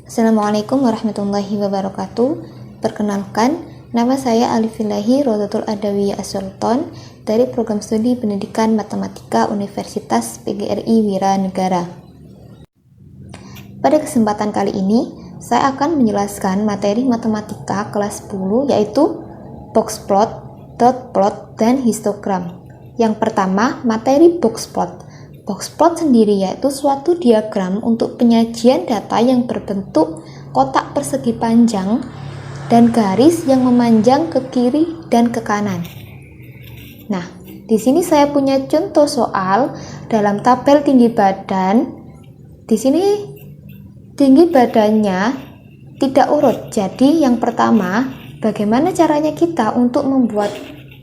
Assalamualaikum warahmatullahi wabarakatuh. Perkenalkan, nama saya Alifillahi Rodatul Adawiyah As-Sultan dari Program Studi Pendidikan Matematika Universitas PGRI Wiranegara. Pada kesempatan kali ini, saya akan menjelaskan materi matematika kelas 10 yaitu boxplot, dot plot, dan histogram. Yang pertama, materi boxplot. Boxplot sendiri yaitu suatu diagram untuk penyajian data yang berbentuk kotak persegi panjang dan garis yang memanjang ke kiri dan ke kanan. Nah, di sini saya punya contoh soal dalam tabel tinggi badan. Di sini tinggi badannya tidak urut. Jadi yang pertama, bagaimana caranya kita untuk membuat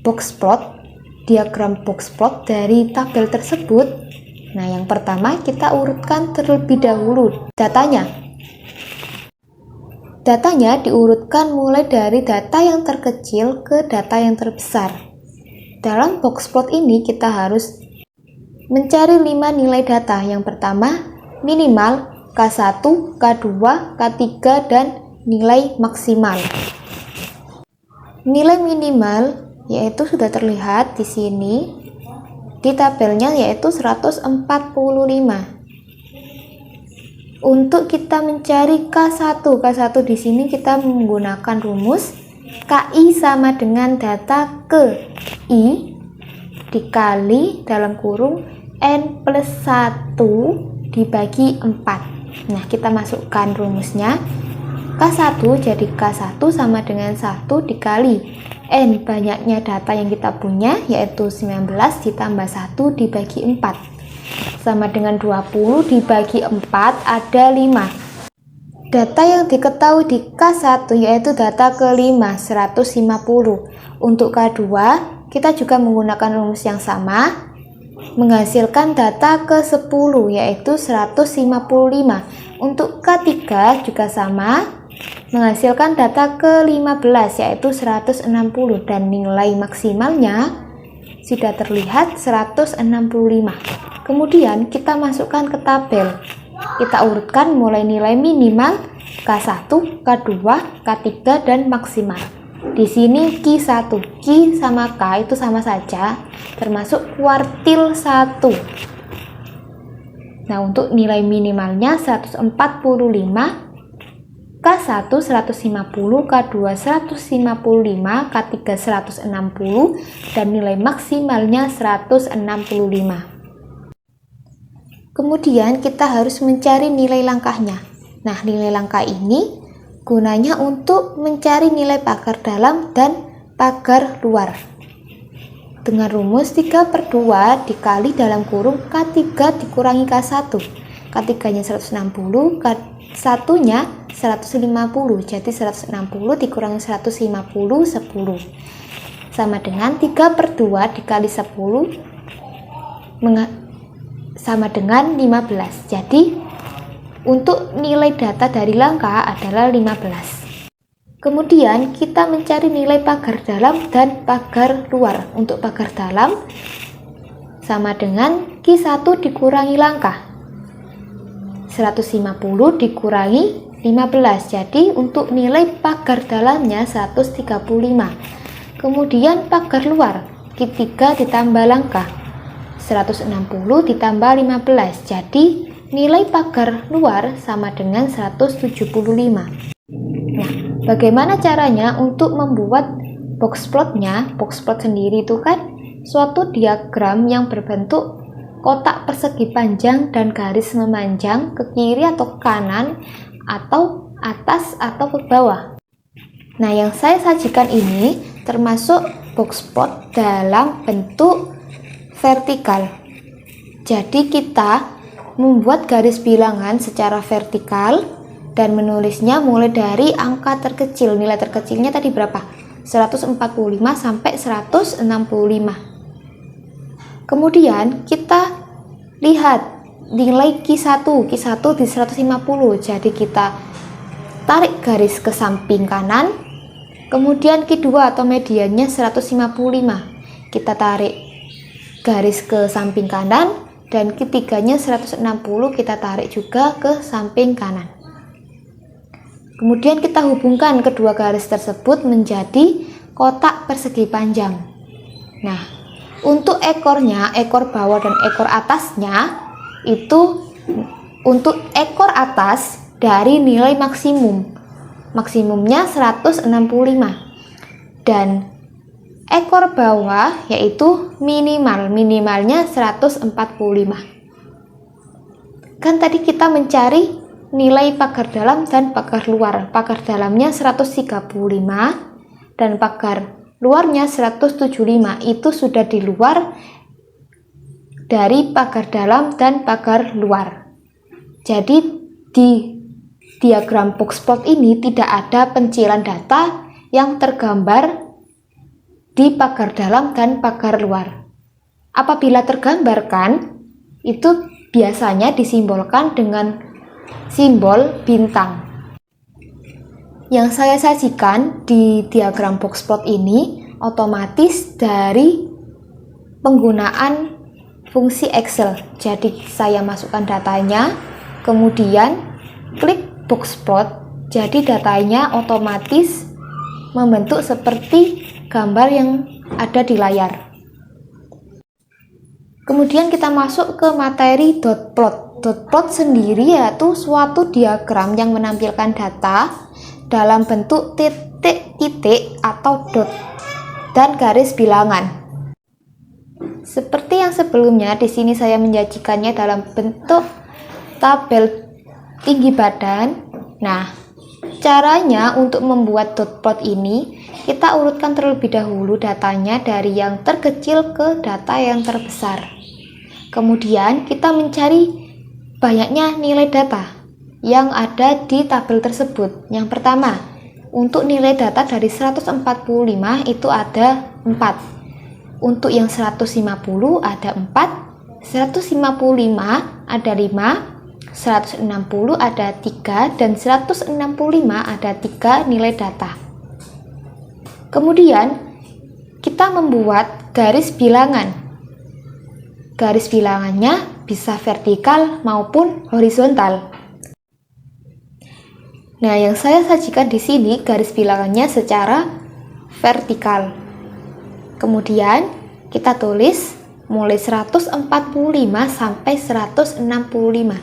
boxplot, diagram boxplot dari tabel tersebut? Nah, yang pertama kita urutkan terlebih dahulu datanya. Datanya diurutkan mulai dari data yang terkecil ke data yang terbesar. Dalam boxplot ini kita harus mencari 5 nilai data. Yang pertama, minimal, K1, K2, K3, dan nilai maksimal. Nilai minimal yaitu sudah terlihat di sini di tabelnya, yaitu 145. Untuk kita mencari K1 di sini kita menggunakan rumus KI sama dengan data ke I dikali dalam kurung N plus 1 dibagi 4. Nah, kita masukkan rumusnya. K1 jadi K1 sama dengan 1 dikali N, banyaknya data yang kita punya, yaitu 19 ditambah 1 dibagi 4. Sama dengan 20 dibagi 4 ada 5. Data yang diketahui di K1 yaitu data ke-5, 150. Untuk K2, kita juga menggunakan rumus yang sama, menghasilkan data ke-10 yaitu 155. Untuk K3 juga sama, menghasilkan data ke-15 yaitu 160, dan nilai maksimalnya sudah terlihat 165. Kemudian kita masukkan ke tabel. Kita urutkan mulai nilai minimal, K1, K2, K3, dan maksimal. Di sini Q1, Q sama K itu sama saja, termasuk kuartil 1. Nah, untuk nilai minimalnya 145, K1 150, K2 155, K3 160, dan nilai maksimalnya 165. Kemudian kita harus mencari nilai langkahnya. Nah, nilai langkah ini gunanya untuk mencari nilai pagar dalam dan pagar luar. Dengan rumus 3/2 dikali dalam kurung K3 dikurangi K1. K3-nya 160, K1-nya 150, jadi 160 dikurangi 150, 10. Sama dengan 3/2 dikali 10 sama dengan 15. Jadi untuk nilai data dari langkah adalah 15. Kemudian kita mencari nilai pagar dalam dan pagar luar. Untuk pagar dalam sama dengan Q1 dikurangi langkah, 150 dikurangi 15. Jadi untuk nilai pagar dalamnya 135. Kemudian pagar luar, Q3 ditambah langkah, 160 ditambah 15. Jadi nilai pagar luar sama dengan 175. Nah, bagaimana caranya untuk membuat boxplotnya? Boxplot sendiri itu kan suatu diagram yang berbentuk kotak persegi panjang dan garis memanjang ke kiri atau ke kanan, atau atas atau ke bawah. Nah, yang saya sajikan ini termasuk boxplot dalam bentuk vertikal. Jadi kita membuat garis bilangan secara vertikal dan menulisnya mulai dari angka terkecil. Nilai terkecilnya tadi berapa? 145 sampai 165. Kemudian kita lihat nilai Q1 di 150. Jadi kita tarik garis ke samping kanan. Kemudian Q2 atau mediannya 155. Kita tarik garis ke samping kanan, dan ketiganya 160 kita tarik juga ke samping kanan. Kemudian kita hubungkan kedua garis tersebut menjadi kotak persegi panjang. Nah, untuk ekornya, ekor bawah dan ekor atasnya, itu untuk ekor atas dari nilai maksimum. Maksimumnya 165. Dan ekor bawah yaitu minimalnya 145. Kan tadi kita mencari nilai pagar dalam dan pagar luar. Pagar dalamnya 135 dan pagar luarnya 175. Itu sudah di luar dari pagar dalam dan pagar luar. Jadi di diagram boxplot ini tidak ada pencilan data yang tergambar di pagar dalam dan pagar luar. Apabila tergambarkan, itu biasanya disimbolkan dengan simbol bintang. Yang saya sajikan di diagram boxplot ini otomatis dari penggunaan fungsi Excel. Jadi saya masukkan datanya, kemudian klik boxplot, jadi datanya otomatis membentuk seperti gambar yang ada di layar. Kemudian kita masuk ke materi dot plot. Dot plot sendiri yaitu suatu diagram yang menampilkan data dalam bentuk titik-titik atau dot dan garis bilangan. Seperti yang sebelumnya, di sini saya menyajikannya dalam bentuk tabel tinggi badan. Nah, caranya untuk membuat dot plot ini, kita urutkan terlebih dahulu datanya dari yang terkecil ke data yang terbesar. Kemudian kita mencari banyaknya nilai data yang ada di tabel tersebut. Yang pertama, untuk nilai data dari 145 itu ada 4. Untuk yang 150 ada 4, 155 ada 5, 160 ada 3, dan 165 ada 3 nilai data. Kemudian kita membuat garis bilangan. Garis bilangannya bisa vertikal maupun horizontal. Nah, yang saya sajikan di sini garis bilangannya secara vertikal. Kemudian kita tulis mulai 145 sampai 165.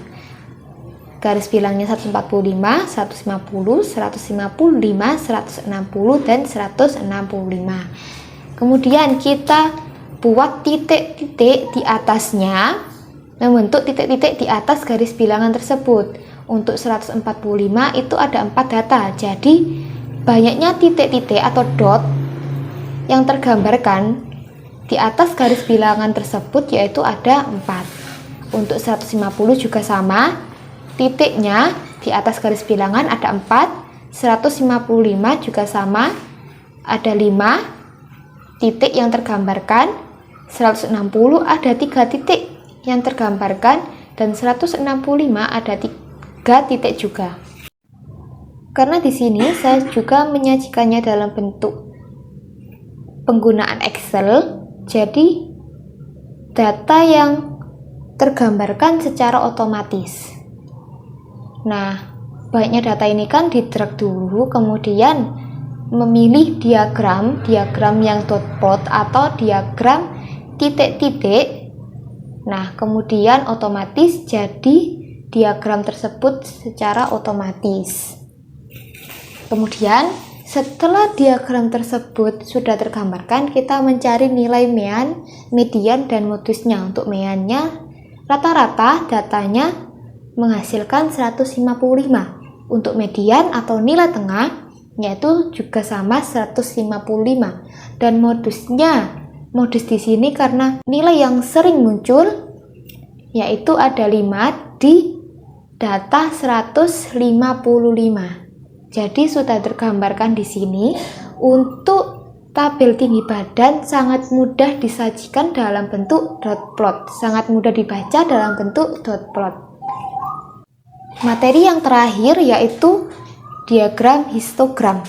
Garis bilangnya 145, 150, 155, 160, dan 165. Kemudian kita buat titik-titik di atasnya, membentuk titik-titik di atas garis bilangan tersebut. Untuk 145 itu ada 4 data, jadi banyaknya titik-titik atau dot yang tergambarkan di atas garis bilangan tersebut yaitu ada 4. Untuk 150 juga sama, titiknya di atas garis bilangan ada 4, 155 juga sama, ada 5 titik yang tergambarkan, 160 ada 3 titik yang tergambarkan, dan 165 ada 3 titik juga. Karena di sini saya juga menyajikannya dalam bentuk penggunaan Excel, jadi data yang tergambarkan secara otomatis. Nah, banyaknya data ini kan di drag dulu, kemudian memilih diagram yang dot plot atau diagram titik-titik. Nah, kemudian otomatis jadi diagram tersebut secara otomatis. Kemudian setelah diagram tersebut sudah tergambarkan, kita mencari nilai mean, median, dan modusnya. Untuk meannya rata-rata datanya menghasilkan 155. Untuk median atau nilai tengah yaitu juga sama 155. Dan modus di sini karena nilai yang sering muncul yaitu ada 5 di data 155. Jadi sudah tergambarkan di sini. Untuk tabel tinggi badan sangat mudah disajikan dalam bentuk dot plot, sangat mudah dibaca dalam bentuk dot plot. Materi yang terakhir yaitu diagram histogram.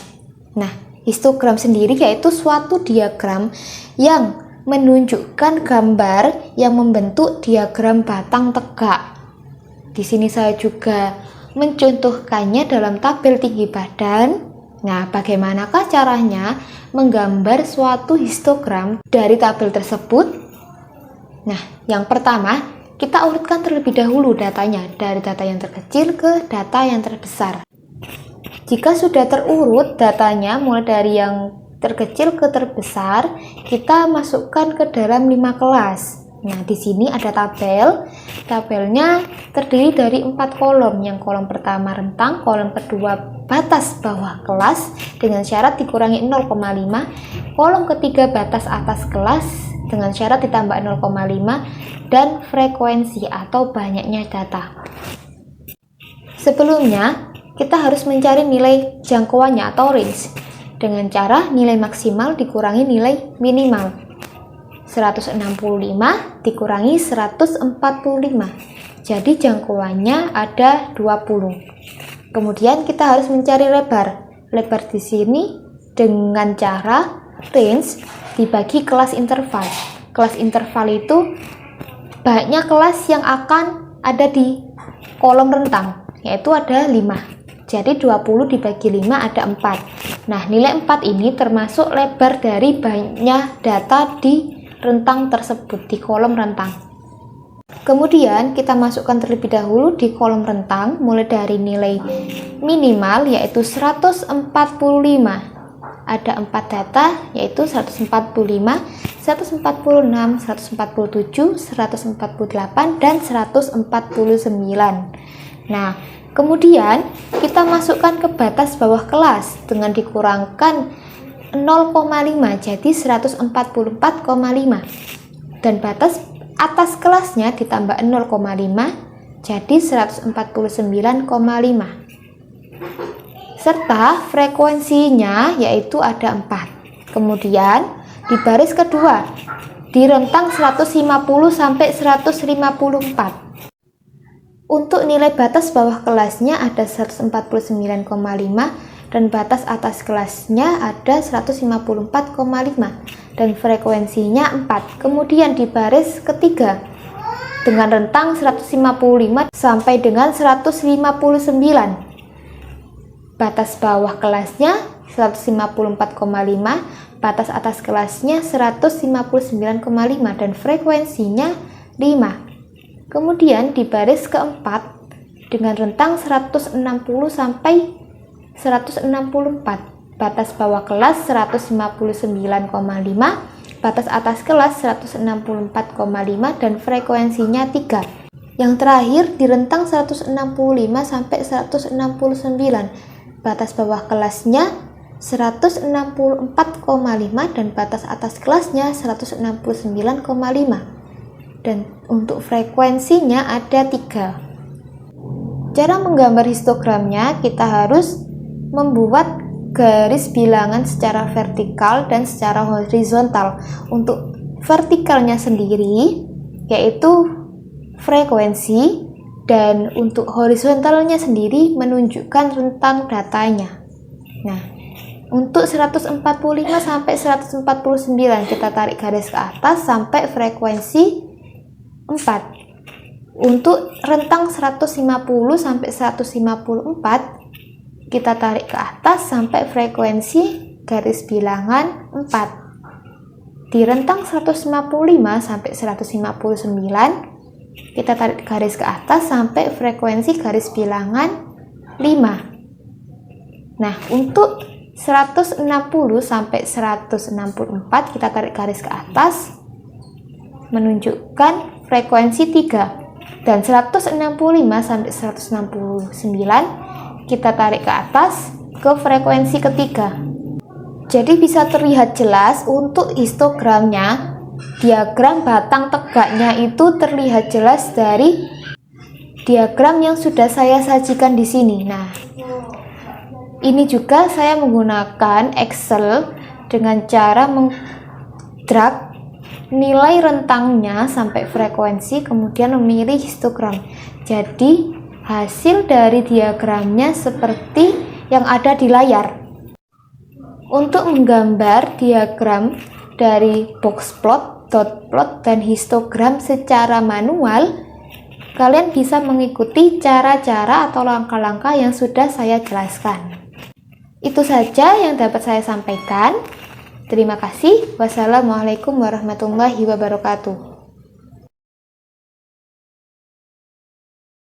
Nah, histogram sendiri yaitu suatu diagram yang menunjukkan gambar yang membentuk diagram batang tegak. Di sini saya juga mencontohkannya dalam tabel tinggi badan. Nah, bagaimanakah caranya menggambar suatu histogram dari tabel tersebut? Nah, yang pertama, kita urutkan terlebih dahulu datanya dari data yang terkecil ke data yang terbesar. Jika sudah terurut datanya mulai dari yang terkecil ke terbesar, kita masukkan ke dalam 5 kelas. Nah, di sini ada tabel. Tabelnya terdiri dari 4 kolom. Yang kolom pertama rentang, kolom kedua batas bawah kelas dengan syarat dikurangi 0,5, kolom ketiga batas atas kelas dengan syarat ditambah 0,5, dan frekuensi atau banyaknya data. Sebelumnya, kita harus mencari nilai jangkauannya atau range dengan cara nilai maksimal dikurangi nilai minimal. 165 dikurangi 145. Jadi jangkauannya ada 20. Kemudian kita harus mencari lebar. Lebar di sini dengan cara range dibagi kelas interval. Kelas interval itu banyak kelas yang akan ada di kolom rentang, yaitu ada 5. Jadi 20 dibagi 5 ada 4. Nah, nilai 4 ini termasuk lebar dari banyak data di rentang tersebut, di kolom rentang. Kemudian kita masukkan terlebih dahulu di kolom rentang mulai dari nilai minimal yaitu 145. Ada 4 data yaitu 145, 146, 147, 148, dan 149. Nah, kemudian kita masukkan ke batas bawah kelas dengan dikurangkan 0,5 jadi 144,5, dan batas atas kelasnya ditambah 0,5 jadi 149,5, serta frekuensinya yaitu ada 4. Kemudian di baris kedua di rentang 150 sampai 154. Untuk nilai batas bawah kelasnya ada 149,5 dan batas atas kelasnya ada 154,5 dan frekuensinya 4. Kemudian di baris ketiga dengan rentang 155 sampai dengan 159. Batas bawah kelasnya 154,5, batas atas kelasnya 159,5 dan frekuensinya 5. Kemudian di baris keempat dengan rentang 160 sampai 164, batas bawah kelas 159,5, batas atas kelas 164,5 dan frekuensinya 3. Yang terakhir di rentang 165 sampai 169, batas bawah kelasnya 164,5 dan batas atas kelasnya 169,5. Dan untuk frekuensinya ada 3. Cara menggambar histogramnya, kita harus membuat garis bilangan secara vertikal dan secara horizontal. Untuk vertikalnya sendiri yaitu frekuensi, dan untuk horizontalnya sendiri menunjukkan rentang datanya. Nah, untuk 145 sampai 149 kita tarik garis ke atas sampai frekuensi 4. Untuk rentang 150 sampai 154 kita tarik ke atas sampai frekuensi garis bilangan 4. Di rentang 155 sampai 159 kita tarik garis ke atas sampai frekuensi garis bilangan 5. Nah, untuk 160 sampai 164 kita tarik garis ke atas menunjukkan frekuensi 3, dan 165 sampai 169 kita tarik ke atas ke frekuensi ketiga. Jadi bisa terlihat jelas untuk histogramnya, diagram batang tegaknya itu terlihat jelas dari diagram yang sudah saya sajikan di sini. Nah, ini juga saya menggunakan Excel dengan cara mengdrag nilai rentangnya sampai frekuensi, kemudian memilih histogram. Jadi hasil dari diagramnya seperti yang ada di layar. Untuk menggambar diagram dari box plot, dot plot, dan histogram secara manual, kalian bisa mengikuti cara-cara atau langkah-langkah yang sudah saya jelaskan. Itu saja yang dapat saya sampaikan. Terima kasih. Wassalamualaikum warahmatullahi wabarakatuh.